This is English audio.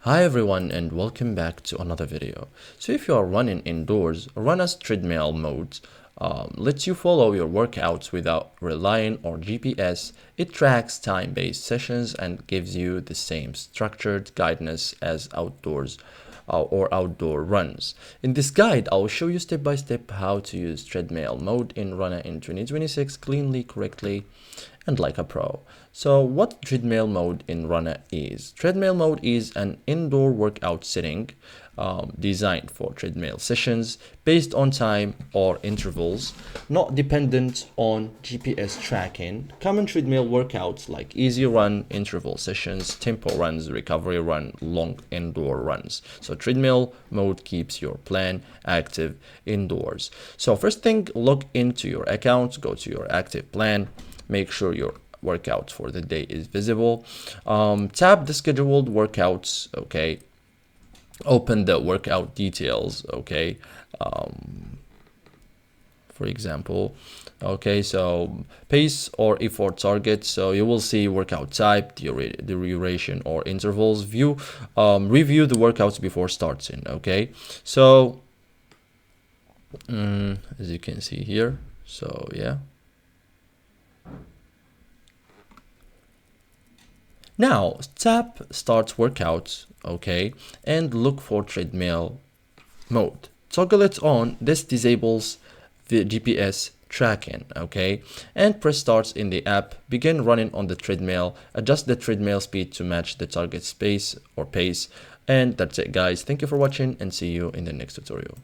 Hi everyone and welcome back to another video. So if you are running indoors, Runna's treadmill mode lets you follow your workouts without relying on GPS. It tracks time-based sessions and gives you the same structured guidance as outdoor runs. In this guide, I will show you step by step how to use treadmill mode in Runna in 2026 cleanly, correctly, and like a pro. So what treadmill mode in Runna is? Treadmill mode is an indoor workout setting designed for treadmill sessions based on time or intervals, not dependent on GPS tracking. Common treadmill workouts like easy run, interval sessions, tempo runs, recovery run, long indoor runs. So treadmill mode keeps your plan active indoors. So first thing, log into your account, go to your active plan, make sure your workout for the day is visible. Tap the scheduled workouts, okay. Open the workout details, okay. For example, okay, so pace or effort target. So you will see workout type, duration or intervals. Review the workouts before starting, okay. So as you can see here, so yeah. Now tap start workout, okay, and look for treadmill mode. Toggle it on. This disables the GPS tracking, okay, and press start in the app. Begin running on the treadmill. Adjust the treadmill speed to match the target space or pace. And that's it, guys. Thank you for watching and see you in the next tutorial.